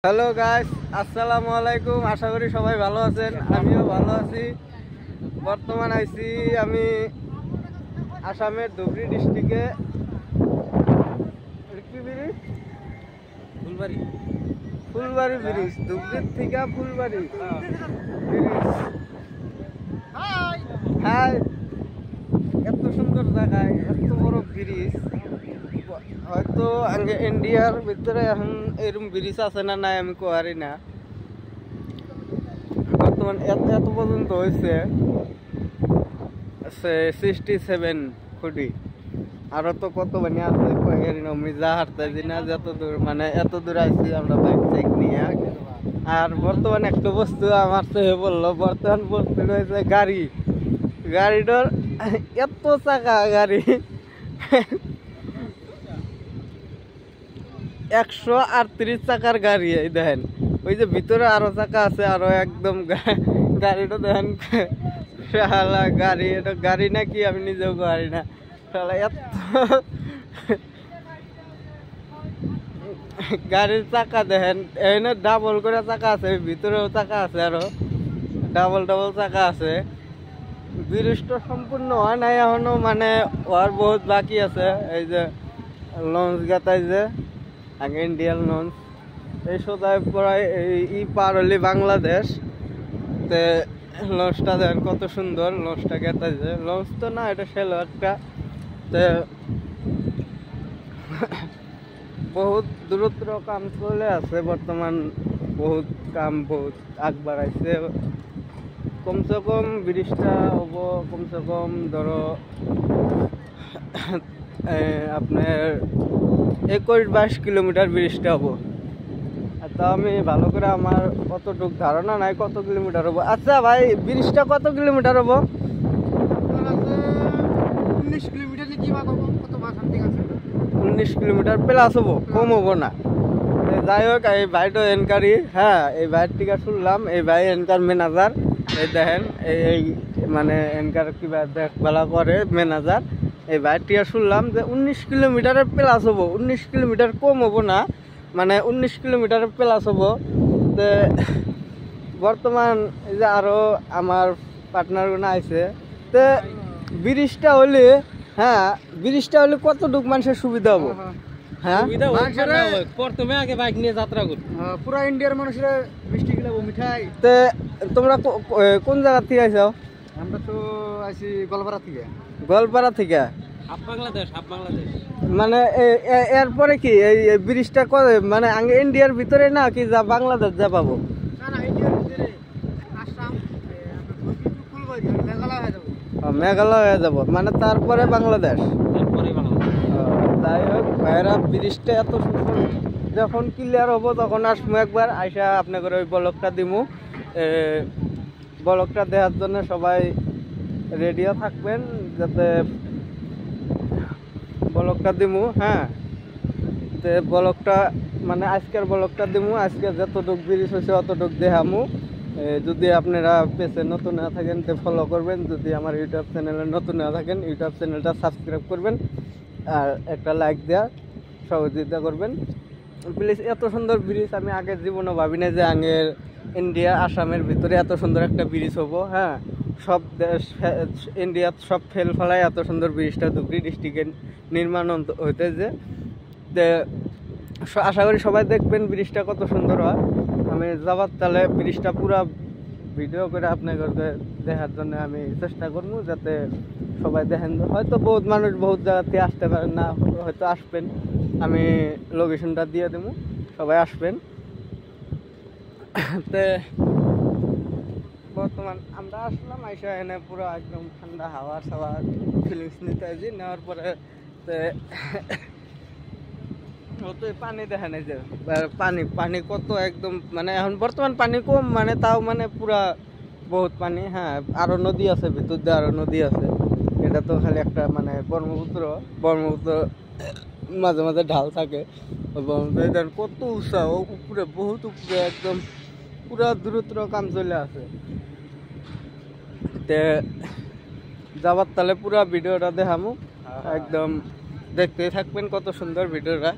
Hello guys, আসসালামু আলাইকুম। আশা করি সবাই ভালো আছেন, আমিও ভালো আছি। বর্তমান আইছি আমি আসামের ধুবড়ী ডিস্ট্রিক্টে। কি ব্রিজ? ফুলবাড়ি ফুলবাড়ি ব্রিজ, ধুবড়ির থেকে ফুলবাড়ি ব্রিজ। হ্যাঁ, এত সুন্দর জায়গায় এত বড় ব্রিজ, হয়তো আগে ইন্ডিয়ার ভিতরে এখন এরকম ব্রিজ আছে না নাই আমি কোয়ারি না। বর্তমান এত পর্যন্ত হয়েছে 67 কোটি, আরো তো কত মানে আছে কোয়ারি না। আমি যা হাঁটতেছি না, যত দূর মানে এত দূর আইছি আমরা বাইক টাইক নিয়ে। আর বর্তমানে একটা বস্তু আমার চোখে পড়লো, বর্তমান বস্তু রয়েছে গাড়িটার এত চাকা, গাড়ি 138 চাকার গাড়ি। এই দেখেন, ওই যে ভিতরে আরো চাকা আছে, আরো একদম গাড়িটা দেখেন। গাড়ি, এটা গাড়ি নাকি আমি নিজেও গাড়ি না। এত গাড়ির চাকা দেখেন, এখানে ডাবল করে চাকা আছে, ভিতরেও চাকা আছে, আরো ডাবল চাকা আছে। ব্রিজটা সম্পূর্ণ হয় নাই এখনো, মানে ওর বহুত বাকি আছে। এই যে লঞ্চ গাতাই যে আগে ইন্ডিয়ান লঞ্চ, এই সোজায় প্রায় এই পার হলি বাংলাদেশ। তে লঞ্চটা দেখেন কত সুন্দর, লঞ্চটা গেতাই যে, লঞ্চ তো না, এটা সেলো একটা। তে বহুত দূরত্ব কাম চলে আছে বর্তমান, বহুত কাম বহুত আগ বাড়াইছে। কমসে কম ব্রিজটা হব কমসে কম ধরো আপনার 21-22 কিলোমিটার ব্রিজটা হবো। তা আমি ভালো করে, আমার কতটুক ধারণা নাই কত কিলোমিটার হবো। আচ্ছা ভাই, ব্রিজটা কত কিলোমিটার হবো? 19 কিলোমিটার কি বা কত বা সামথিং আছে। 19 কিলোমিটার প্লাস হবো, কম হবো না। যাই হোক, এই ভাইটা এনকারই, হ্যাঁ এই ভাইয়ের টিকা শুনলাম, এই ভাই এনকার ম্যানেজার। এই দেখেন, এই মানে এনকার কিবা দেখবেলা করে ম্যানেজার। এই ভাইয়ের টিকা শুনলাম যে 19 কিলোমিটারের প্লাস হবো, 19 কিলোমিটার কম হবো না, মানে 19 কিলোমিটারের প্লাস হবো। তো বর্তমান এই যে আরো আমার পার্টনারগুলো আইছে, তো ব্রিজটা হলে, হ্যাঁ ব্রিজটা হলে কতটুকু মানুষের সুবিধা হবো? হ্যাঁ, প্রথমে আগে বাইক নিয়ে যাত্রা করি, পুরো ইন্ডিয়ার মানুষের মিষ্টি গিলাবো, মিঠাই। তো তোমরা কোন জায়গা থেকে আইসাও? আমরা তো আইছি গোলপাড়া থেকে। গোলপাড়া থেকে? হাফ বাংলাদেশ। মানে এরপরে কি এই ব্রিজটা মানে আগে ইন্ডিয়ার ভিতরে না কি যা বাংলাদেশ যা পাবো? না না, ইন্ডিয়ার ভিতরে আসাম, ফুলবাড়ি, মেঘালয় হয়ে যাবো। মেঘালয় হয়ে যাবো, মানে তারপরে বাংলাদেশ। যাই হোক ভাইরা, ব্রিজটা এত সুন্দর, যখন ক্লিয়ার হবো তখন আসবো একবার, আইসা আপনাদের ওই ব্লগটা দিমু। ব্লগটা দেওয়ার জন্য সবাই রেডিও থাকবেন, যাতে ব্লগটা দিমু। হ্যাঁ, তো ব্লগটা মানে আজকের ব্লগটা দিমু, আজকে যতটুক ব্রিজ হয়েছে অতটুক দেখামু। যদি আপনারা পেজে নতুন না থাকেন তো ফলো করবেন, যদি আমার ইউটিউব চ্যানেলে নতুন না থাকেন ইউটিউব চ্যানেলটা সাবস্ক্রাইব করবেন, আর একটা লাইক দেওয়া সহযোগিতা করবেন প্লিজ। এত সুন্দর ব্রিজ আমি আগের জীবনে ভাবি না যে আগের ইন্ডিয়া আসামের ভিতরে এত সুন্দর একটা ব্রিজ হবো। হ্যাঁ, সব দেশ ইন্ডিয়াত সব ফেল ফেলায় এত সুন্দর ব্রিজটা ধুবড়ী ডিস্ট্রিক্টে নির্মাণ হইতেছে। আশা করি সবাই দেখবেন ব্রিজটা কত সুন্দর হয়। আমি যাবার তাহলে ব্রিজটা পুরা ভিডিও করে আপনাদেরকে দেখার জন্য আমি চেষ্টা করবো, যাতে সবাই দেখেন। হয়তো বহুত মানুষ বহুত জায়গা থেকে আসতে পারেন না, হয়তো আসবেন, আমি লোকেশনটা দিয়ে দেবো, সবাই আসবেন। তো বর্তমান আমরা আসলাম, আইসা এনে পুরো একদম ঠান্ডা হাওয়া ফিলিংস নিতে আসি। নেওয়ার পরে পানি দেখা নেই যে পানি কত একদম, মানে এখন বর্তমান পানি কম, মানে তাও মানে পুরা বহুত পানি। হ্যাঁ, আরো নদী আছে, ভিতর দিয়ে আরো নদী আছে। এটা তো খালি একটা মানে ব্রহ্মপুত্র মাঝে মাঝে ঢাল থাকে। ব্রহ্মপুত্র কত উঁচা, ও উপরে বহুত উপরে, একদম পুরা দূরত্ব কাম চলে আছে। তে যাবার তাহলে পুরা ভিডিওটা দেখামু, একদম দেখতেই থাকবেন কত সুন্দর ভিডিওটা।